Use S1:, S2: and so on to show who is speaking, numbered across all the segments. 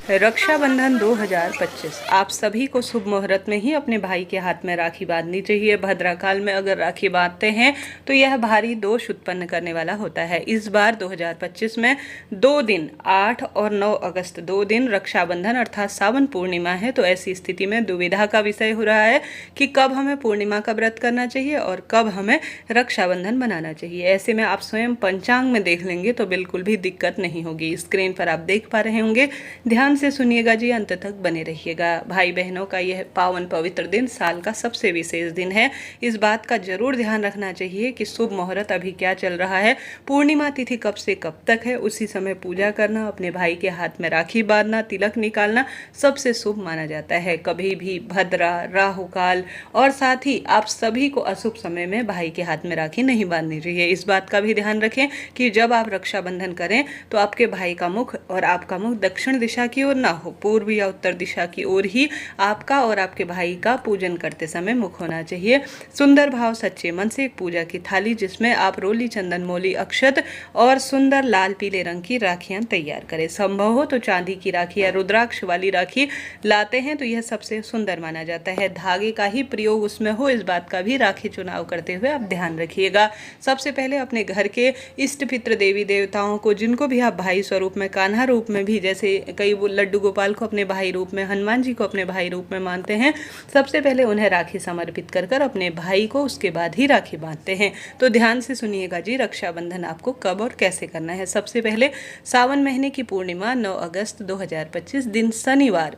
S1: रक्षाबंधन 2025 आप सभी को शुभ मुहूर्त में ही अपने भाई के हाथ में राखी बांधनी चाहिए। भद्रा काल में अगर राखी बांधते हैं तो यह भारी दोष उत्पन्न करने वाला होता है। इस बार 2025 में 2 दिन 8 और 9 अगस्त 2 दिन रक्षाबंधन अर्थात सावन पूर्णिमा है। तो ऐसी स्थिति में दुविधा का विषय हो रहा है कि कब हमें पूर्णिमा का व्रत करना चाहिए और कब हमें रक्षाबंधन बनाना चाहिए। ऐसे में आप स्वयं पंचांग में देख लेंगे तो बिल्कुल भी दिक्कत नहीं होगी। स्क्रीन पर आप देख पा रहे होंगे, ध्यान से सुनिएगा जी, अंत तक बने रहिएगा। भाई बहनों का यह पावन पवित्र दिन साल का सबसे विशेष दिन है। इस बात का जरूर ध्यान रखना चाहिए कि शुभ मुहूर्त अभी क्या चल रहा है, पूर्णिमा तिथि कब से कब तक है, उसी समय पूजा करना, अपने भाई के हाथ में राखी बांधना, तिलक निकालना सबसे शुभ माना जाता है। कभी भी भद्रा, राहु काल और साथ ही आप सभी को अशुभ समय में भाई के हाथ में राखी नहीं बांधनी चाहिए। इस बात का भी ध्यान रखें कि जब आप रक्षाबंधन करें तो आपके भाई का मुख और आपका मुख दक्षिण दिशा की ओर ना हो, पूर्व या उत्तर दिशा की ओर ही आपका और आपके भाई का पूजन करते समय मुख होना चाहिए। सुंदर भाव सच्चे मन से एक पूजा की थाली जिसमें आप रोली, चंदन, मोली, अक्षत और सुंदर लाल पीले रंग की राखियां तैयार करें। संभव हो तो चांदी की राखी या रुद्राक्ष वाली राखी लाते हैं तो यह सबसे सुंदर माना जाता है। धागे का ही प्रयोग उसमें हो, इस बात का भी राखी चुनाव करते हुए आप ध्यान रखिएगा। सबसे पहले अपने घर के इष्ट पितृ देवी देवताओं को, जिनको भी आप भाई स्वरूप में, कान्हा रूप में भी, जैसे कई लड्डू गोपाल को अपने भाई रूप में, हनुमान जी को अपने भाई रूप में मानते हैं, सबसे पहले उन्हें राखी समर्पित कर कर अपने भाई को उसके बाद ही राखी बांधते हैं। तो ध्यान से सुनिएगा जी, रक्षाबंधन आपको कब और कैसे करना है। सबसे पहले सावन महीने की पूर्णिमा 9 अगस्त 2025 दिन शनिवार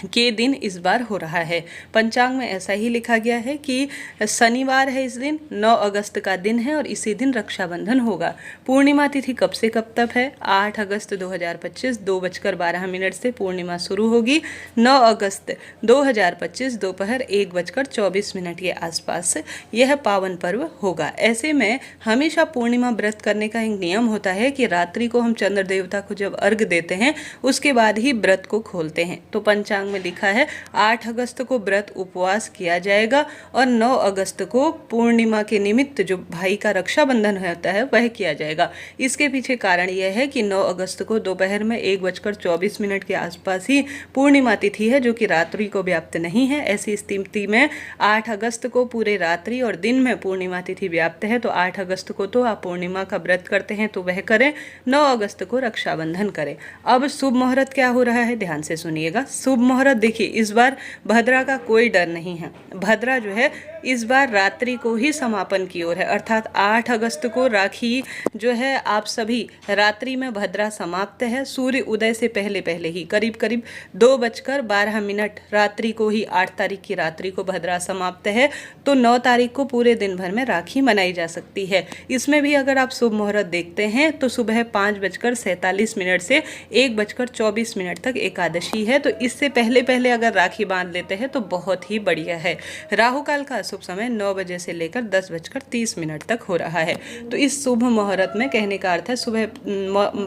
S1: के दिन इस बार हो रहा है। पंचांग में ऐसा ही लिखा गया है कि शनिवार है इस दिन, 9 अगस्त का दिन है और इसी दिन रक्षाबंधन होगा। पूर्णिमा तिथि कब से कब तक है? 8 अगस्त 2025 2:12 से पूर्णिमा शुरू होगी। 9 अगस्त 2025 दोपहर 1:24 के आसपास यह पावन पर्व होगा। ऐसे में हमेशा पूर्णिमा व्रत करने का एक नियम होता है कि रात्रि को हम चंद्र देवता को जब अर्घ देते हैं उसके बाद ही व्रत को खोलते हैं। तो पंचांग में लिखा है 8 अगस्त को व्रत उपवास किया जाएगा और 9 अगस्त को पूर्णिमा के निमित्त जो भाई का रक्षाबंधन होता है वह किया जाएगा। इसके पीछे कारण यह है कि 9 अगस्त को दोपहर में 1:24 के आसपास ही पूर्णिमा तिथि है, जो कि रात्रि को व्याप्त नहीं है। ऐसी स्थिति में 8 अगस्त को पूरे रात्रि और दिन में पूर्णिमा तिथि व्याप्त है। तो 8 अगस्त को तो आप पूर्णिमा का व्रत करते हैं तो वह करें, 9 अगस्त को रक्षाबंधन करें। अब शुभ मुहूर्त क्या हो रहा है, ध्यान से सुनिएगा। शुभ मुहूर्त देखिए, इस बार भद्रा का कोई डर नहीं है। भद्रा जो है इस बार रात्रि को ही समापन की ओर है, अर्थात 8 अगस्त को राखी जो है आप सभी रात्रि में भद्रा समाप्त है। सूर्य उदय से पहले पहले ही करीब 2:12 रात्रि को ही 8 तारीख की रात्रि को भद्रा समाप्त है। तो 9 तारीख को पूरे दिन भर में राखी मनाई जा सकती है। इसमें भी अगर आप शुभ मुहूर्त देखते हैं तो सुबह 5:47 से 1:24 तक एकादशी है। तो इससे पहले अगर राखी बांध लेते हैं तो बहुत ही बढ़िया है। राहु काल का शुभ समय 9 बजे से लेकर 10:30 तक हो रहा है। तो इस शुभ मुहूर्त में कहने का अर्थ है सुबह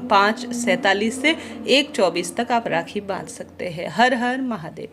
S1: 5:47 से 1:24 तक आप राखी बांध सकते हैं। हर हर महादेव।